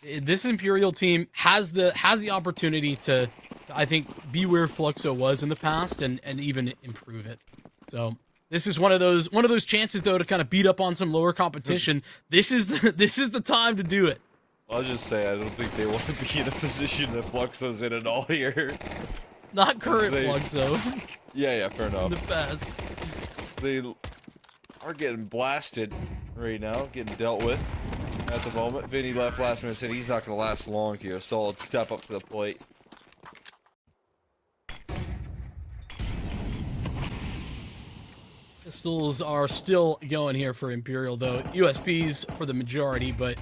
This Imperial team has the opportunity to, I think, be where Fluxo was in the past and even improve it. So this is one of those chances though to kind of beat up on some lower competition. This is the time to do it. I'll just say I don't think they want to be in a position that Fluxo's in at all here. Not current Fluxo. Yeah, fair enough. In the past. They are getting blasted right now, getting dealt with at the moment. Vinny left last minute, said he's not going to last long here. A solid step up to the plate. Pistols are still going here for Imperial, though. USPs for the majority, but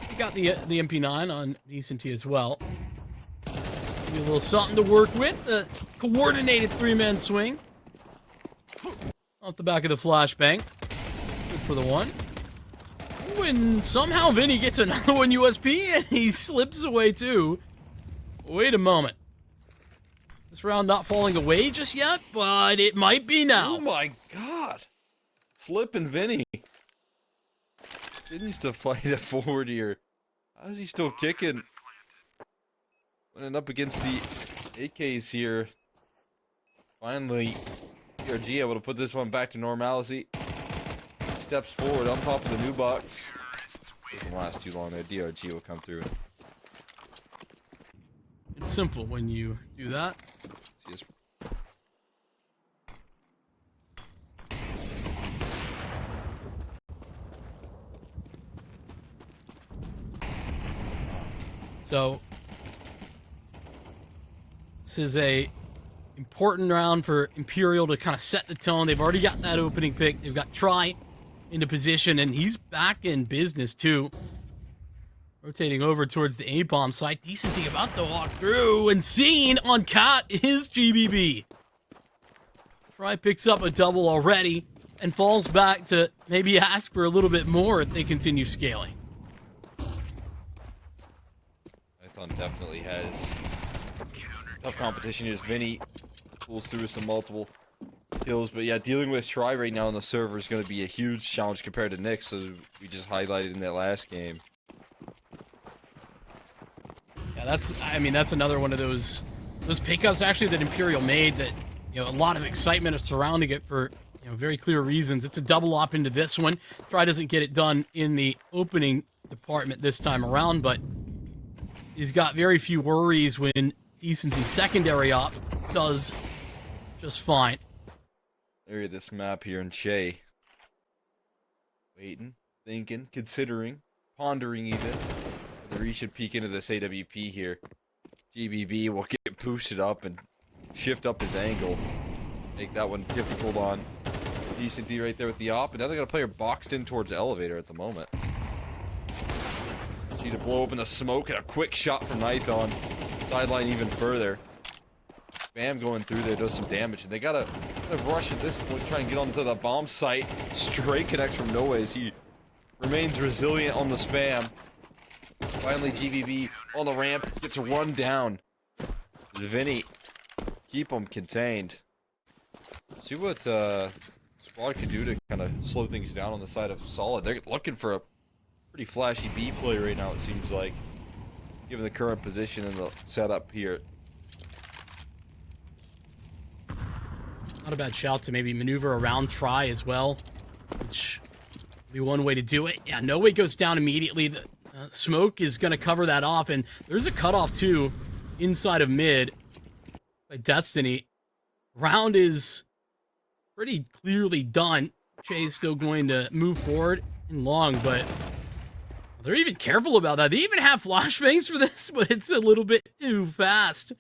we got the MP9 on CCT as well. Give you a little something to work with. The coordinated three-man swing. Off the back of the flashbang. Good for the one. When somehow Vinny gets another one USP and he slips away too. Wait a moment. This round not falling away just yet, but it might be now. Oh my god. Flipping Vinny. He needs to fight it forward here. How is he still kicking? Running up against the AKs here. Finally, PRG able to put this one back to normalcy. Steps forward on top of the new box. Doesn't last too long there. DRG will come through. It's simple when you do that. So this is a important round for Imperial to kind of set the tone. They've already got that opening pick. They've got Try into position, and he's back in business too. Rotating over towards the A-bomb site. Decency about to walk through, and seen on Cat is GBB. Try picks up a double already and falls back to maybe ask for a little bit more if they continue scaling. Python definitely has tough competition here as Vinny pulls through some multiple kills. But yeah, dealing with Try right now on the server is going to be a huge challenge compared to Nyx, as we just highlighted in that last game. Yeah, that's another one of those pickups actually that Imperial made that, you know, a lot of excitement is surrounding it for, you know, very clear reasons. It's a double op into this one. Try doesn't get it done in the opening department this time around, but he's got very few worries when Decency's secondary op does just fine. Area this map here in Che. Waiting, thinking, considering, pondering even. Whether he should peek into this AWP here. GBB will get boosted up and shift up his angle. Make that one difficult on Decent D right there with the op. And now they got a player boxed in towards the elevator at the moment. See to blow open the smoke and a quick shot from Nython. Sideline even further. Bam going through there does some damage. And they gotta rush at this point, try and get onto the bomb site. Straight connects from nowhere as he remains resilient on the spam. Finally, GBB on the ramp gets run down. Vinny, keep him contained. See what Squad can do to kind of slow things down on the side of Solid. They're looking for a pretty flashy B play right now, it seems like, given the current position and the setup here. Not a bad shout to maybe maneuver around Try as well, which would be one way to do it. Yeah, No Way goes down immediately. The smoke is going to cover that off, and there's a cutoff too inside of mid by Destiny. Round is pretty clearly done. Che's still going to move forward in long, but they're even careful about that. They even have flashbangs for this, but it's a little bit too fast.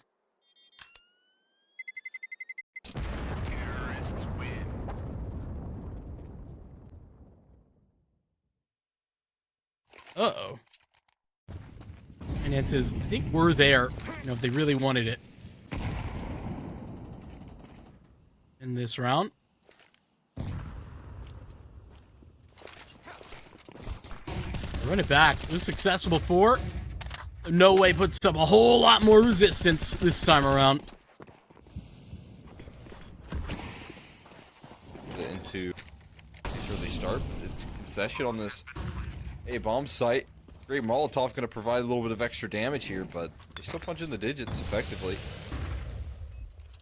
Uh-oh. Finances, I think we're there, you know, if they really wanted it. In this round. Run it back. It was successful before. No Way puts up a whole lot more resistance this time around. Into early start. It's concession on this A-bomb site. Great Molotov going to provide a little bit of extra damage here, but they still punch in the digits effectively.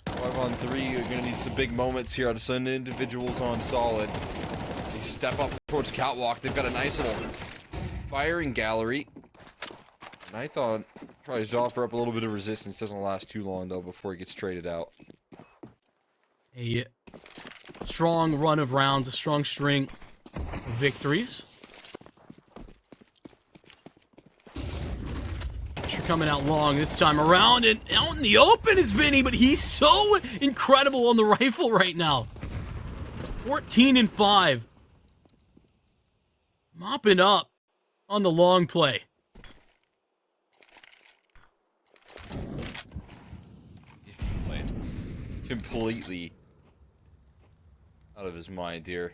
5 on 3, you're going to need some big moments here out of some individuals on solid. They step up towards Catwalk. They've got a nice little firing gallery. Nython tries to offer up a little bit of resistance. Doesn't last too long, though, before he gets traded out. A strong run of rounds, a strong string of victories. Coming out long this time around, and out in the open is Vinny, but he's so incredible on the rifle right now. 14 and 5. Mopping up on the long play. Completely out of his mind here.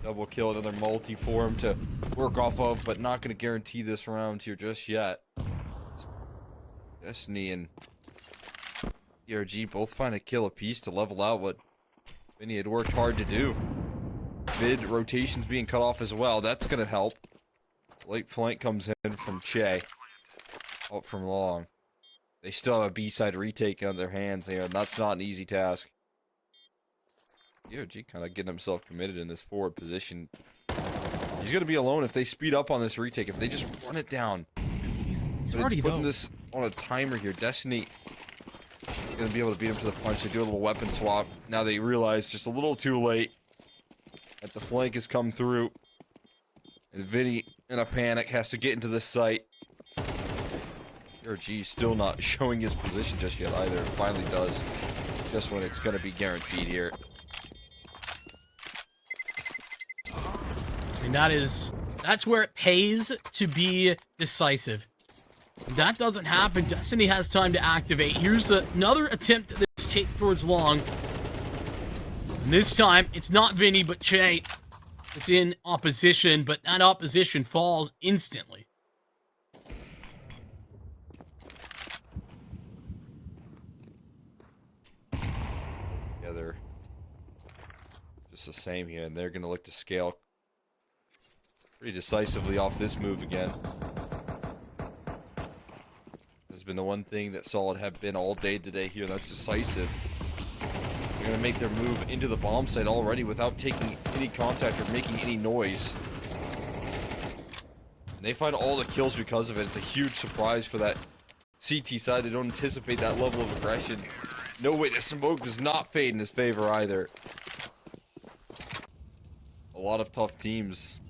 Double kill, another multi for him to work off of, but not going to guarantee this round here just yet. Destiny and ERG both find a kill apiece to level out what Vinny had worked hard to do. Mid rotations being cut off as well. That's going to help. Late flank comes in from Che. Out from long. They still have a B-side retake on their hands here, and that's not an easy task. ERG kind of getting himself committed in this forward position. He's going to be alone if they speed up on this retake. If they just run it down. He's But already it's putting though. this on a timer here. Destiny is going to be able to beat him to the punch. They do a little weapon swap. Now they realize just a little too late that the flank has come through. And Vinny, in a panic, has to get into this site. ERG still not showing his position just yet either. It finally does. Just when it's going to be guaranteed here. And that's where it pays to be decisive. If that doesn't happen, Destiny has time to activate. Here's another attempt at this take towards long. And this time, it's not Vinny, but Che. It's in opposition, but that opposition falls instantly. Together. Just the same here, and they're going to look to scale pretty decisively off this move again. Has been the one thing that Solid have been all day today here. That's decisive. They're going to make their move into the bomb site already without taking any contact or making any noise. And they find all the kills because of it. It's a huge surprise for that CT side. They don't anticipate that level of aggression. No way, the smoke does not fade in his favor either. A lot of tough teams.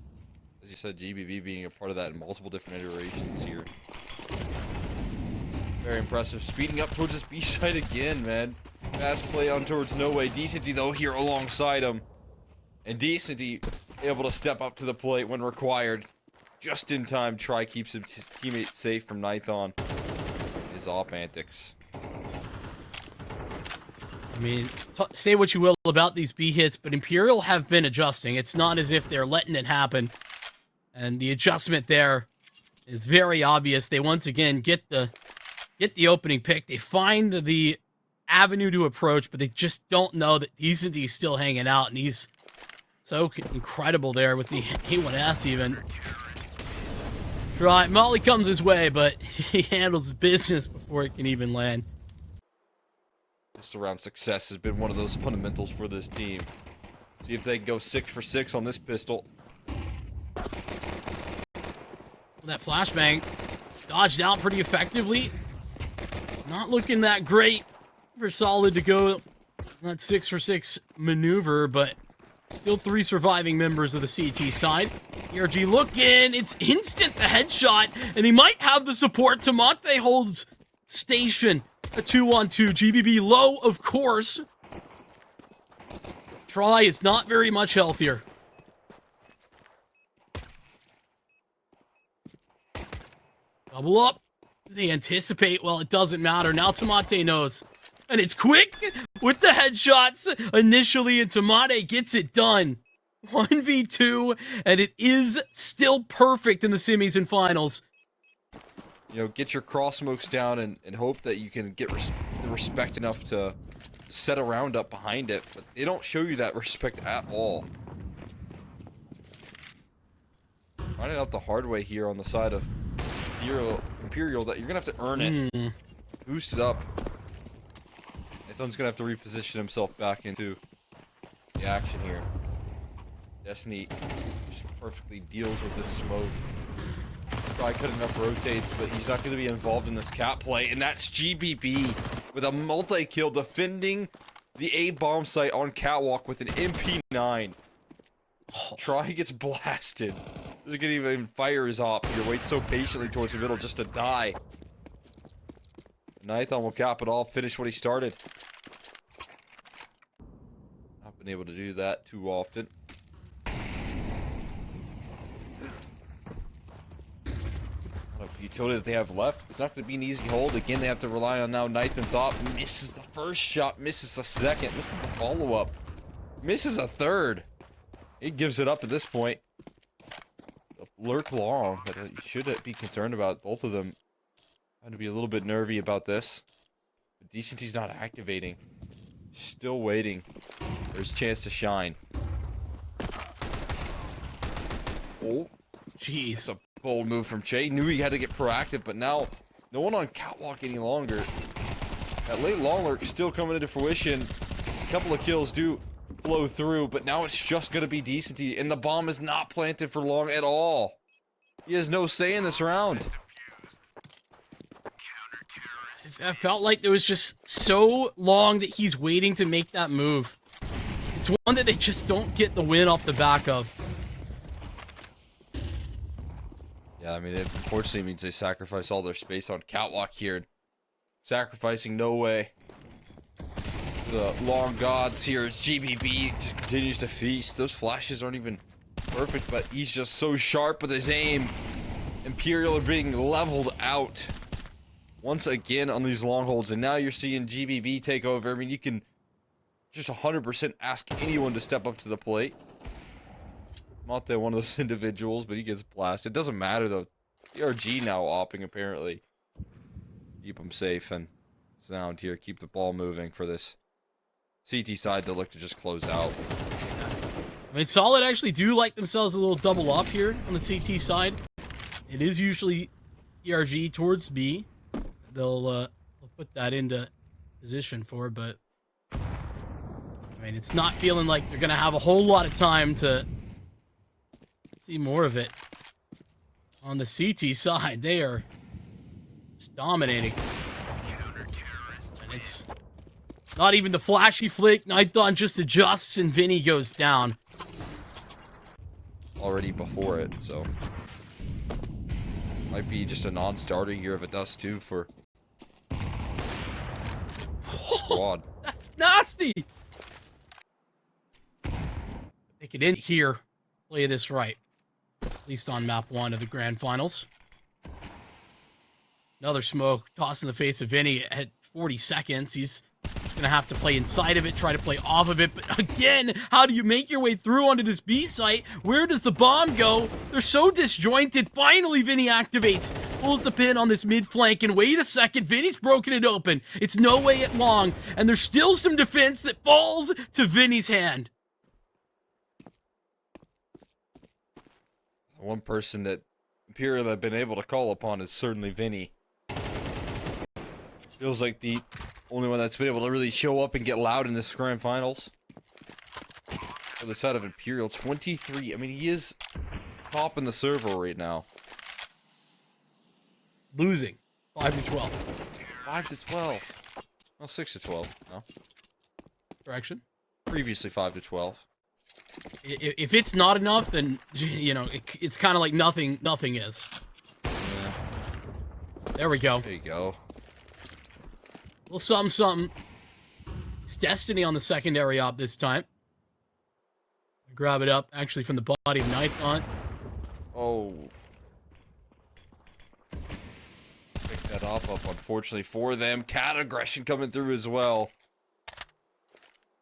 As you said, GBV being a part of that in multiple different iterations here. Very impressive. Speeding up towards his B side again, man. Fast play on towards No Way. Decenty, though, here alongside him. And Decenty able to step up to the plate when required. Just in time, Try keeps his teammates safe from Nython. His op antics. I mean, say what you will about these B hits, but Imperial have been adjusting. It's not as if they're letting it happen. And the adjustment there is very obvious. They once again get the opening pick. They find the avenue to approach, but they just don't know that Decenty is still hanging out, and he's so incredible there with the A1S even. Right, Molly comes his way, but he handles business before it can even land. Just around success has been one of those fundamentals for this team. See if they can go 6 for 6 on this pistol. That flashbang dodged out pretty effectively. Not looking that great for Solid to go that 6 for 6 maneuver, but still 3 surviving members of the CT side. ERG looking, it's instant the headshot, and he might have the support. Tamate holds station. A 2-on-2. GBB low, of course. Try is not very much healthier. Double up. They anticipate. Well, it doesn't matter. Now Tamate knows. And it's quick with the headshots initially, and Tamate gets it done. 1v2, and it is still perfect in the semis and finals. You know, get your cross smokes down and hope that you can get respect enough to set a round up behind it. But they don't show you that respect at all. Finding out the hard way here on the side of Imperial that you're gonna have to earn it. Boost it up. Nathan's gonna have to reposition himself back into the action here. Destiny just perfectly deals with this smoke. Probably cut enough rotates, but he's not going to be involved in this cat play. And that's GBB with a multi-kill defending the A bomb site on Catwalk with an MP9. Try gets blasted. Doesn't get even fire his op here. Waits so patiently towards the middle just to die. Nathan will cap it all, finish what he started. Not been able to do that too often. Utility that they have left. It's not going to be an easy hold. Again, they have to rely on now Nathan's op. Misses the first shot, misses the second, misses the follow-up, misses a third. He gives it up at this point. Lurk long, but you should be concerned about both of them. Trying to be a little bit nervy about this. But DCT's not activating. Still waiting for his chance to shine. Oh, jeez. That's a bold move from Che. Knew he had to get proactive, but now no one on Catwalk any longer. That late long lurk still coming into fruition. A couple of kills do flow through, but now it's just going to be DCT, and the bomb is not planted for long at all. He has no say in this round. I felt like there was just so long that he's waiting to make that move. It's one that they just don't get the win off the back of. Yeah, I mean, it unfortunately means they sacrifice all their space on Catwalk here. Sacrificing no way. The long gods here as GBB just continues to feast. Those flashes aren't even perfect, but he's just so sharp with his aim. Imperial are being leveled out once again on these long holds, and now you're seeing GBB take over. I mean, you can just 100% ask anyone to step up to the plate. Not that one of those individuals, but he gets blasted. It doesn't matter though. DRG now opping apparently. Keep him safe and sound here. Keep the ball moving for this CT side to look to just close out. I mean, Solid actually do like themselves a little double up here on the TT side. It is usually DRG towards B. They'll put that into position for, but I mean, it's not feeling like they're gonna have a whole lot of time to see more of it. On the CT side, they are just dominating. And it's not even the flashy flick. Nightdawn just adjusts and Vinny goes down. Already before it, so. Might be just a non-starter here if it does too for squad. That's nasty! They could end here. Play this right. At least on map 1 of the grand finals. Another smoke tossed in the face of Vinny at 40 seconds. He's gonna have to play inside of it, try to play off of it. But again, how do you make your way through onto this B site? Where does the bomb go? They're so disjointed. Finally, Vinny activates. Pulls the pin on this mid flank, and wait a second, Vinny's broken it open. It's no way at long, and there's still some defense that falls to Vinny's hand. One person that Imperial have been able to call upon is certainly Vinny. Feels like the only one that's been able to really show up and get loud in this grand finals. For the side of Imperial, 23. I mean, he is top in the server right now. Losing 5-12. 5-12. Well, 6-12. No. Correction. Previously 5-12. If it's not enough, then, you know, it's kind of like nothing is. Yeah. There we go. There you go. Well, something. It's Destiny on the secondary op this time. Grab it up, actually, from the body of Nightdawn. Oh. Pick that up, unfortunately, for them. Cat aggression coming through as well.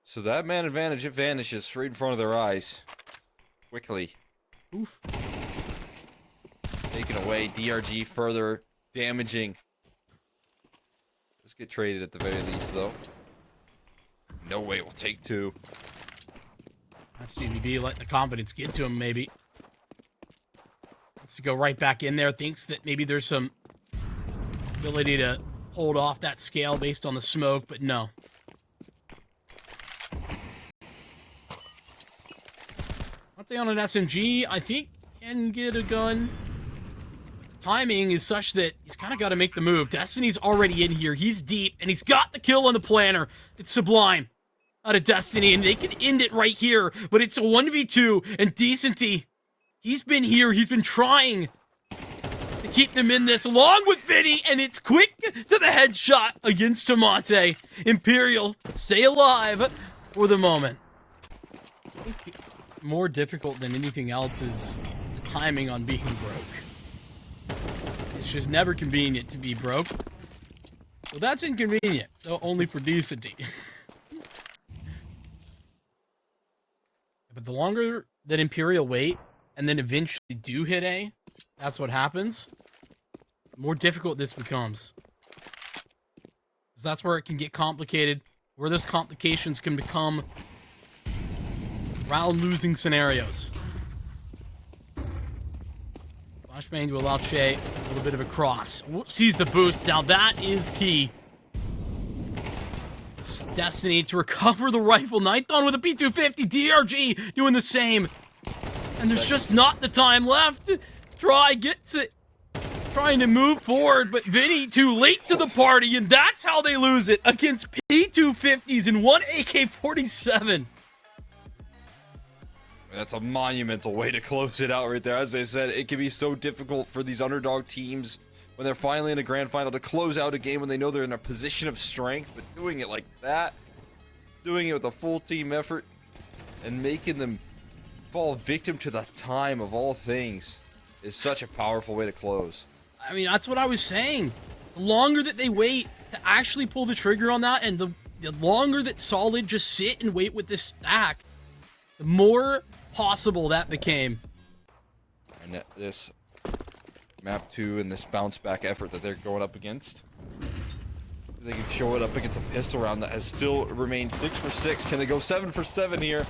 So that man advantage, it vanishes right in front of their eyes. Quickly. Oof. Taken away. DRG further damaging. Let's get traded at the very least, though. No way we'll take 2. That's GBB letting the confidence get to him, maybe. Wants to go right back in there. Thinks that maybe there's some ability to hold off that scale based on the smoke, but no. Monte on an SMG, I think, can get a gun. Timing is such that he's kind of got to make the move. Destiny's already in here. He's deep, and he's got the kill on the planner. It's Sublime out of Destiny, and they can end it right here, but it's a 1v2, and Decenty, he's been here. He's been trying to keep them in this, along with Vinny, and it's quick to the headshot against Tamonte. Imperial, stay alive for the moment. I think more difficult than anything else is the timing on being broke. It's just never convenient to be broke. Well, that's inconvenient, though only for Decenty. But the longer that Imperial wait, and then eventually do hit A, that's what happens, the more difficult this becomes. Because that's where it can get complicated, where those complications can become round-losing scenarios. Flashbang to allow Che a little bit of a cross. Sees the boost. Now that is key. It's Destiny to recover the rifle. Nighton with a P250. DRG doing the same. And there's just not the time left. Trying to move forward, but Vinny too late to the party, and that's how they lose it against P250s and one AK-47. That's a monumental way to close it out right there. As I said, it can be so difficult for these underdog teams when they're finally in a grand final to close out a game when they know they're in a position of strength, but doing it like that, doing it with a full team effort, and making them fall victim to the time of all things is such a powerful way to close. I mean, that's what I was saying. The longer that they wait to actually pull the trigger on that, and the longer that Solid just sit and wait with this stack, the more possible that became. And this map 2 and this bounce back effort that they're going up against, they can show it up against a pistol round that has still remained 6 for 6. Can they go 7 for 7 here?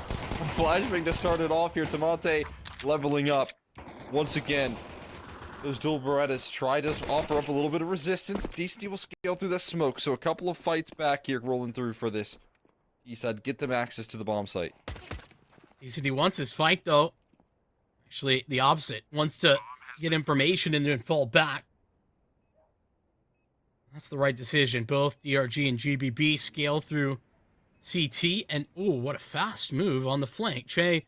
Flashbang to start it off here. Tamonte leveling up once again. Those dual Berettas try to offer up a little bit of resistance. Decenty will scale through the smoke, so a couple of fights back here rolling through for this east side. Get them access to the bomb site. Decenty wants this fight, though. Actually, the opposite. Wants to get information and then fall back. That's the right decision. Both DRG and GBB scale through CT, and ooh, what a fast move on the flank. Che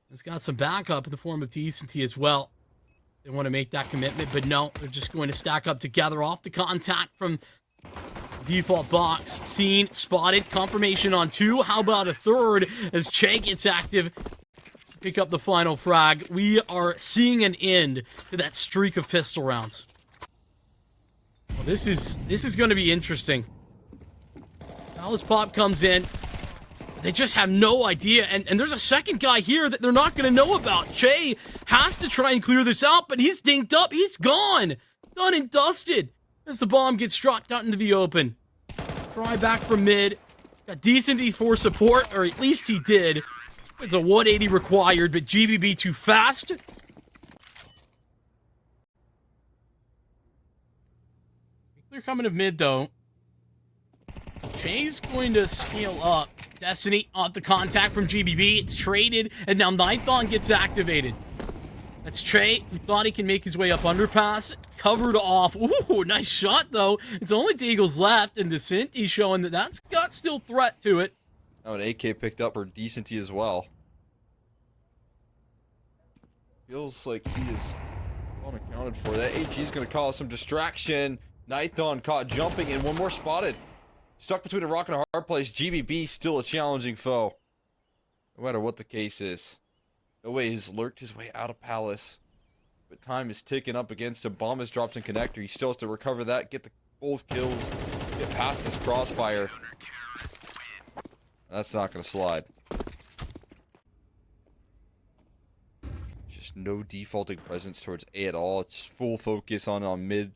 has got some backup in the form of Decenty as well. They want to make that commitment, but no, they're just going to stack up together off the contact from default box. Seen, spotted, confirmation on 2. How about a third as Che gets active? Pick up the final frag. We are seeing an end to that streak of pistol rounds. Well, this is going to be interesting. Alice Pop comes in. They just have no idea, and there's a second guy here that they're not going to know about. Che has to try and clear this out, but he's dinked up. He's gone. Done and dusted as the bomb gets dropped out into the open. Try back from mid. Got decent E4 support, or at least he did. It's a 180 required, but GVB too fast. They're coming to mid, though. Che's going to scale up. Destiny off the contact from GBB. It's traded, and now Nightbon gets activated. That's Che, who thought he can make his way up underpass. Covered off. Ooh, nice shot, though. It's only Deagles left, and Decenty showing that that's got still threat to it. Oh, an AK picked up for Decenty as well. Feels like he is unaccounted for. That HG's going to cause some distraction. Nightdawn caught jumping, and one more spotted. Stuck between a rock and a hard place. GBB still a challenging foe, no matter what the case is. No way he's lurked his way out of Palace, but time is ticking up against him. Bomb is dropped in connector. He still has to recover that, get the both kills, get past this crossfire. That's not going to slide. Just no defaulting presence towards A at all. It's full focus on mid,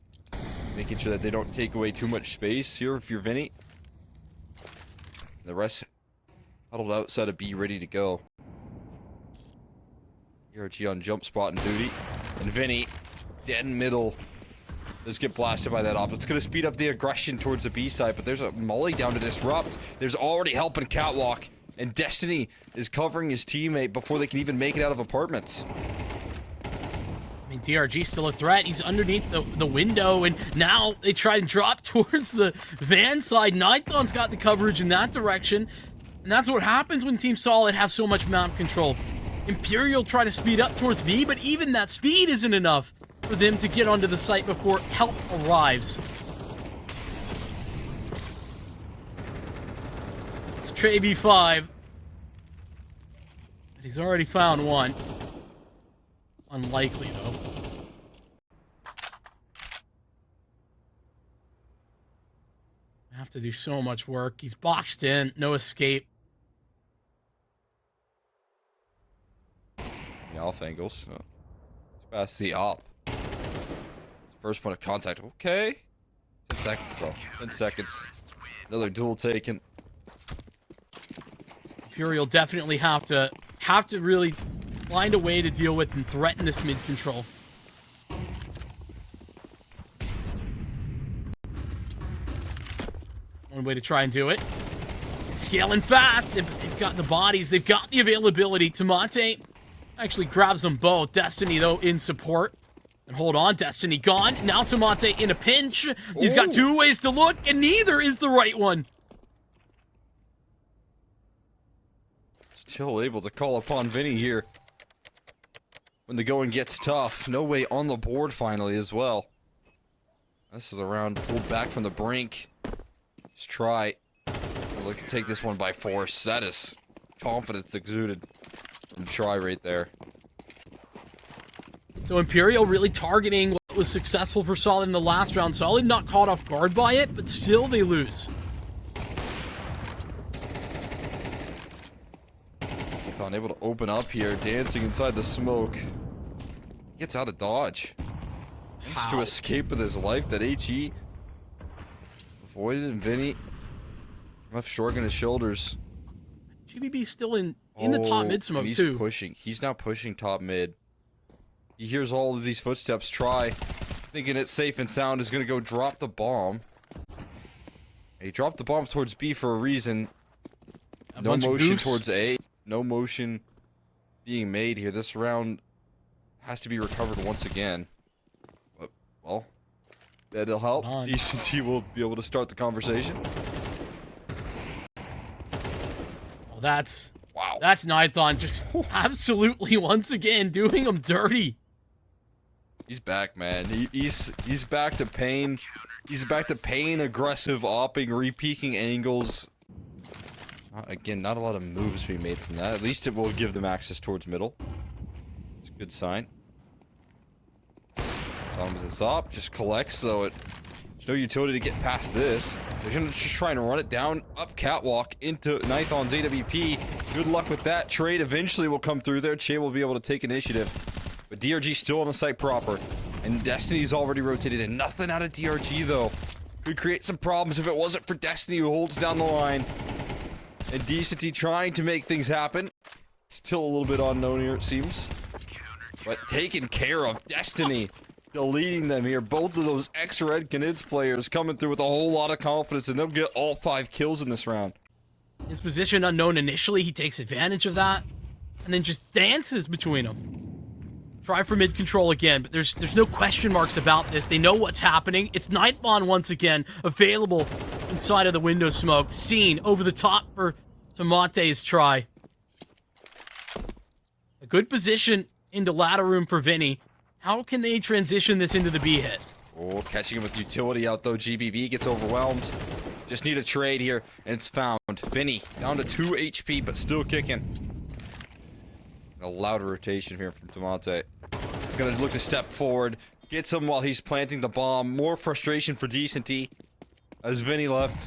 making sure that they don't take away too much space here if you're Vinny. The rest huddled outside of B, ready to go. DRG on jump spot and duty. And Vinny, dead in middle. Does get blasted by that op. It's going to speed up the aggression towards the B side, but there's a molly down to disrupt. There's already help in catwalk. And Destiny is covering his teammate before they can even make it out of apartments. I mean, DRG's still a threat. He's underneath the window, and now they try and drop towards the van side. Nithon's got the coverage in that direction, and that's what happens when Team Solid have so much map control. Imperial try to speed up towards B, but even that speed isn't enough for them to get onto the site before help arrives. It's Trey V5. But he's already found one. Unlikely, though. I have to do so much work. He's boxed in. No escape. The off angles. He's past the op. First point of contact. Okay. 10 seconds, though. 10 seconds. Another duel taken. Imperial definitely have to really find a way to deal with and threaten this mid control. One way to try and do it. It's scaling fast. They've got the bodies. They've got the availability. Tamate actually grabs them both. Destiny, though, in support. And hold on, Destiny gone. Now Tamate in a pinch. He's got two ways to look, and neither is the right one. Still able to call upon Vinny here. When the going gets tough. No way on the board finally as well. This is a round pulled back from the brink. Let's try. Look, take this one by force. That is confidence exuded from Try right there. So Imperial really targeting what was successful for Solid in the last round. Solid not caught off guard by it, but still they lose. Python able to open up here, dancing inside the smoke. He gets out of dodge. Managed to escape with his life. That HE avoided, and Vinny left short on his shoulders. GBB's still in the top mid smoke too. Pushing. He's now pushing top mid. He hears all of these footsteps. Try, thinking it's safe and sound, is going to go drop the bomb. He dropped the bomb towards B for a reason. No motion towards A. No motion being made here. This round has to be recovered once again. But, well, that'll help. CCT will be able to start the conversation. Well, that's... Wow. That's Nithon just absolutely once again doing him dirty. He's back, man. He's back to pain. He's back to pain, aggressive opping, re-peeking angles. Again, not a lot of moves being made from that. At least it will give them access towards middle. It's a good sign. Thumbs up, just collects, though there's no utility to get past this. They're gonna just try and run it down, up catwalk, into Nithon's AWP. Good luck with that. Trade eventually will come through there. Che will be able to take initiative. But DRG still on the site proper. And Destiny's already rotated in. Nothing out of DRG, though. Could create some problems if it wasn't for Destiny, who holds down the line. And DCT trying to make things happen. Still a little bit unknown here, it seems. But taking care of Destiny. Deleting them here. Both of those ex-Red Canids players coming through with a whole lot of confidence, and they'll get all 5 kills in this round. His position unknown initially, he takes advantage of that, and then just dances between them. Try for mid control again, but there's no question marks about this. They know what's happening. It's Nightbond once again, available inside of the window smoke. Seen over the top for Tamate's try. A good position into ladder room for Vinny. How can they transition this into the B hit? Oh, catching him with utility out though. GBB gets overwhelmed. Just need a trade here, and it's found. Vinny down to 2 HP, but still kicking. A loud rotation here from Tamate. Gonna look to step forward. Gets him while he's planting the bomb. More frustration for DCT as Vinny left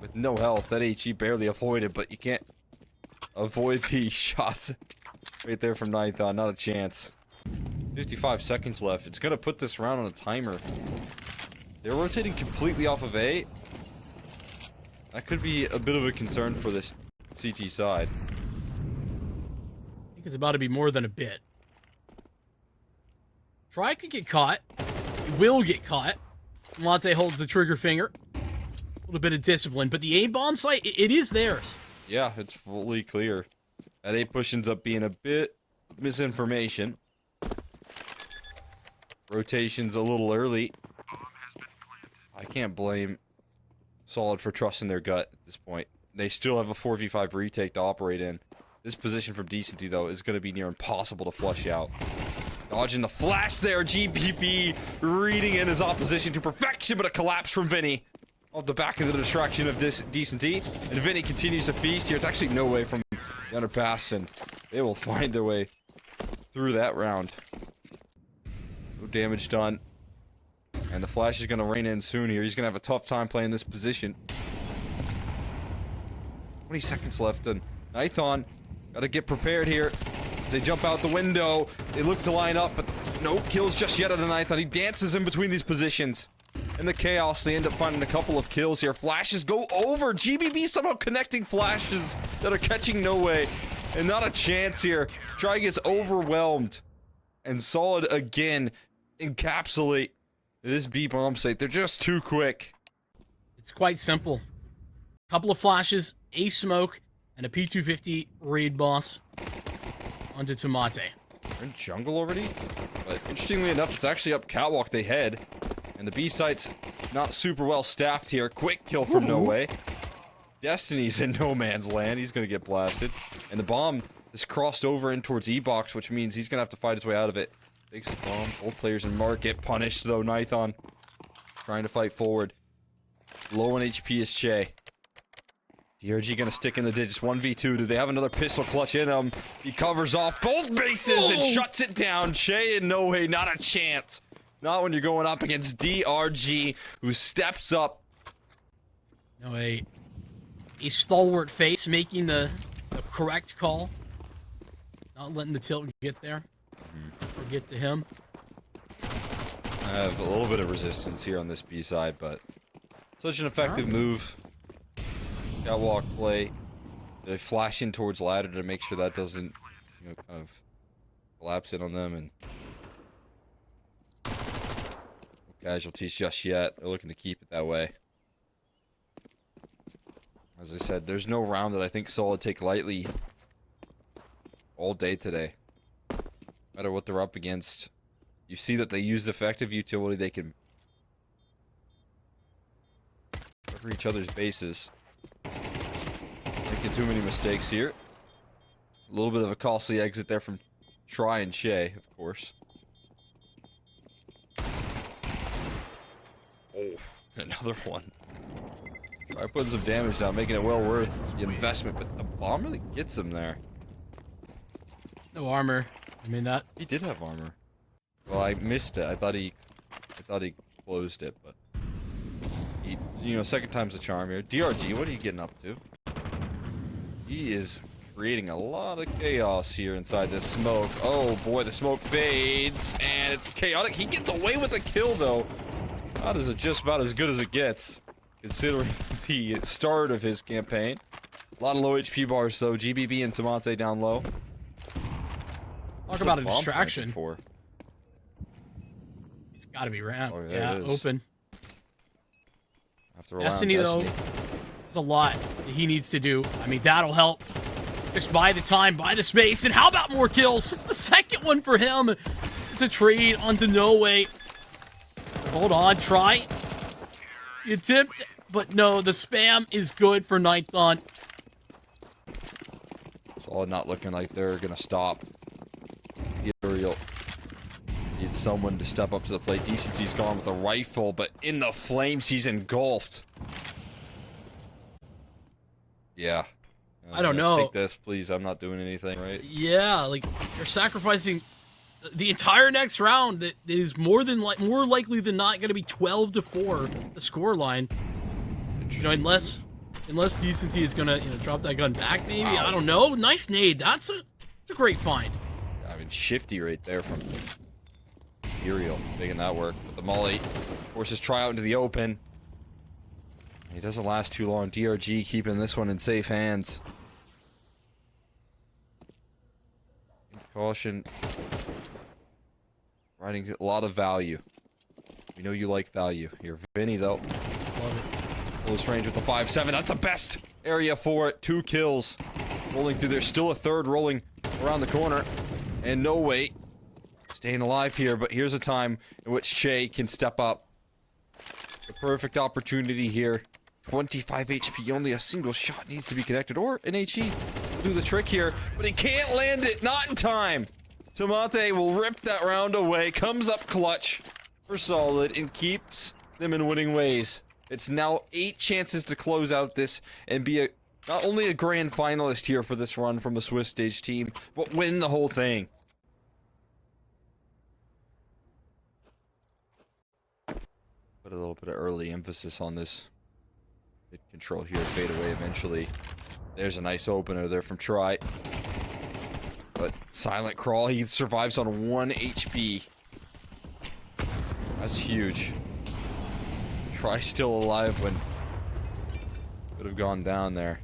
with no health. That HE barely avoided, but you can't avoid the shots right there from Nithon. Not a chance. 55 seconds left. It's gonna put this round on a timer. They're rotating completely off of A. That could be a bit of a concern for this CT side. I think it's about to be more than a bit. Try could get caught. He will get caught. Monte holds the trigger finger. A little bit of discipline, but the A bomb site, it is theirs. Yeah, it's fully clear. That A push ends up being a bit misinformation. Rotation's a little early. I can't blame Solid for trusting their gut at this point. They still have a 4v5 retake to operate in. This position from Decency, though, is going to be near impossible to flush out. Dodging the flash there, GBB reading in his opposition to perfection, but a collapse from Vinny. Off the back of the distraction of Decency, and Vinny continues to feast here. It's actually no way from the underpass, and they will find their way through that round. No damage done. And the flash is going to rain in soon here. He's going to have a tough time playing this position. 20 seconds left, and Nython got to get prepared here. They jump out the window. They look to line up, but no kills just yet out of Nython. He dances in between these positions. In the chaos, they end up finding a couple of kills here. Flashes go over. GBB somehow connecting flashes that are catching no way. And not a chance here. Try gets overwhelmed. And Solid again encapsulate this B bomb site. They're just too quick. It's quite simple. Couple of flashes, a smoke, and a P250 raid boss onto Tomate. They're in jungle already? But interestingly enough, it's actually up catwalk they head. And the B site's not super well staffed here. Quick kill from No Way. Destiny's in no man's land. He's gonna get blasted. And the bomb is crossed over in towards E-Box, which means he's gonna have to fight his way out of it. Takes the bomb. Both players in market. Punished though. Nython trying to fight forward. Low on HP is Che. DRG gonna stick in the digits. 1v2. Do they have another pistol clutch in him? He covers off both bases and shuts it down. Che and No Way, not a chance. Not when you're going up against DRG, who steps up. No Way, a stalwart face making the correct call. Not letting the tilt get there. Or get to him. I have a little bit of resistance here on this B side, but such an effective move. Catwalk play. They flash in towards ladder to make sure that doesn't, you know, kind of collapse in on them, and no casualties just yet. They're looking to keep it that way. As I said, there's no round that I think Solid take lightly all day today. No matter what they're up against, you see that they use effective utility. They can cover each other's bases. Making too many mistakes here. A little bit of a costly exit there from Try and Che, of course. Oh, another one. Try putting some damage down, making it well worth the investment, but the bomb really gets him there. No armor. I mean that. He did have armor. Well, I missed it. I thought he closed it, but he, you know, second time's a charm here. DRG, what are you getting up to? He is creating a lot of chaos here inside this smoke. Oh boy, the smoke fades, and it's chaotic. He gets away with a kill, though. That is just about as good as it gets, considering the start of his campaign. A lot of low HP bars, though. GBB and Tomate down low. Talk about a distraction. For? It's got to be ramp. Oh, yeah, open. Have to rely on Destiny, though, there's a lot that he needs to do. I mean, that'll help. Just buy the time, buy the space, and how about more kills? The second one for him. It's a trade onto No Way. Hold on, Try. The attempt, but no, the spam is good for Nython. Solid not looking like they're gonna stop. Imperial needs someone to step up to the plate. Decency's gone with a rifle, but in the flames, he's engulfed. Yeah. I don't know. Take this, please. I'm not doing anything, right? Yeah, like you're sacrificing the entire next round. That is more likely than not going to be 12-4 the score line. You know, unless Decency is gonna drop that gun back, maybe. Wow. I don't know. Nice nade. That's a great find. I mean, shifty right there from Imperial, making that work. But the molly forces Try out into the open. He doesn't last too long. DRG keeping this one in safe hands. Caution. Providing a lot of value. We know you like value here. Vinny, though. Love it. Close range with the 5-7. That's the best area for it. 2 kills. Rolling through. There's still a third rolling around the corner. And no way. Staying alive here, but here's a time in which Che can step up. The perfect opportunity here. 25 HP, only a single shot needs to be connected, or an HE will do the trick here, but he can't land it, not in time. Tomate will rip that round away, comes up clutch for solid, and keeps them in winning ways. It's now 8 chances to close out this and be not only a grand finalist here for this run from the Swiss stage team, but win the whole thing. Put a little bit of early emphasis on this. Mid control here, fade away eventually. There's a nice opener there from Try. But silent crawl, he survives on 1 HP. That's huge. Try still alive when could have gone down there.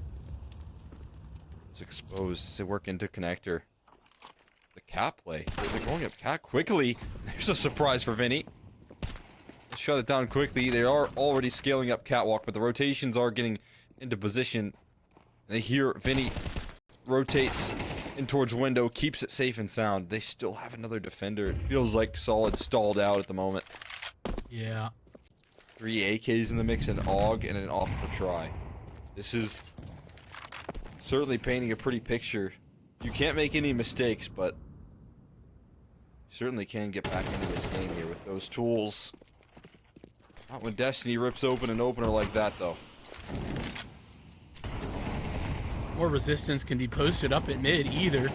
It's exposed. They work into connector. The cat play. They're going up cat quickly. There's a surprise for Vinny. Shut it down quickly. They are already scaling up catwalk, but the rotations are getting into position. And they hear Vinny rotates in towards window, keeps it safe and sound. They still have another defender. It feels like solid stalled out at the moment. Yeah. 3 AKs in the mix, an AUG, and an AUG for Try. This is certainly painting a pretty picture. You can't make any mistakes, but you certainly can get back into this game here with those tools. Not when Destiny rips open an opener like that, though. More resistance can be posted up at mid, either.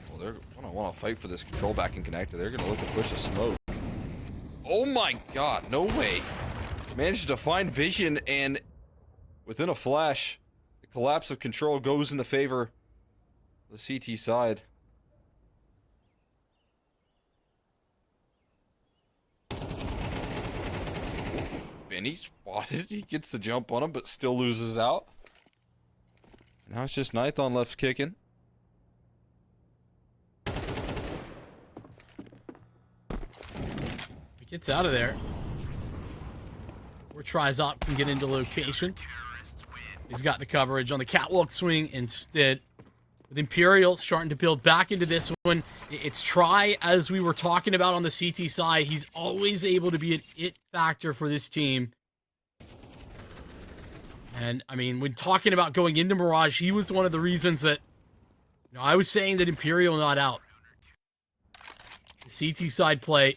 Well, they're gonna want to fight for this control back in connector. They're gonna look to push the smoke. Oh my god, no way. Managed to find vision, and within a flash, the collapse of control goes in the favor of the CT side. Vinny spotted. He gets the jump on him, but still loses out. Now it's just Nithon left kicking. He gets out of there. Or tries up can get into location. He's got the coverage on the catwalk swing instead. With Imperial starting to build back into this one, it's Try, as we were talking about on the CT side. He's always able to be an it factor for this team. And, I mean, when talking about going into Mirage, he was one of the reasons that, you know, I was saying that Imperial not out. The CT side play.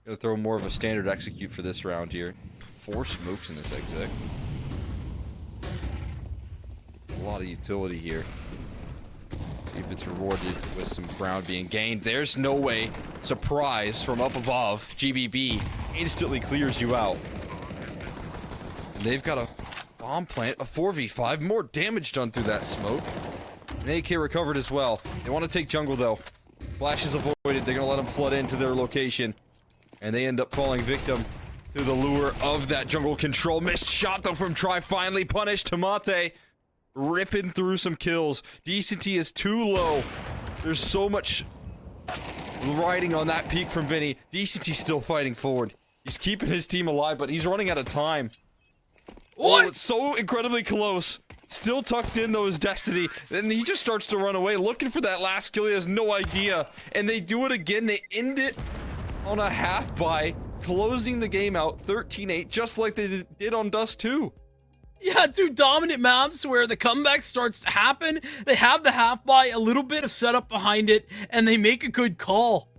Gonna throw more of a standard execute for this round here. 4 smokes in this exec. A lot of utility here. See if it's rewarded with some ground being gained. There's no way. Surprise from up above. GBB instantly clears you out. And they've got a bomb plant, a 4v5. More damage done through that smoke. An AK recovered as well. They want to take jungle though. Flash is avoided. They're gonna let them flood into their location. And they end up falling victim to the lure of that jungle control. Missed shot though from Try, finally punished. Tomate ripping through some kills. Decency is too low. There's so much riding on that peak from Vinny. Decency still fighting forward. He's keeping his team alive, but he's running out of time. What? Oh, it's so incredibly close. Still tucked in though is Destiny. Then he just starts to run away, looking for that last kill. He has no idea. And they do it again. They end it on a half buy, closing the game out 13-8, just like they did on Dust 2. Yeah, 2 dominant maps where the comeback starts to happen. They have the half buy, a little bit of setup behind it, and they make a good call.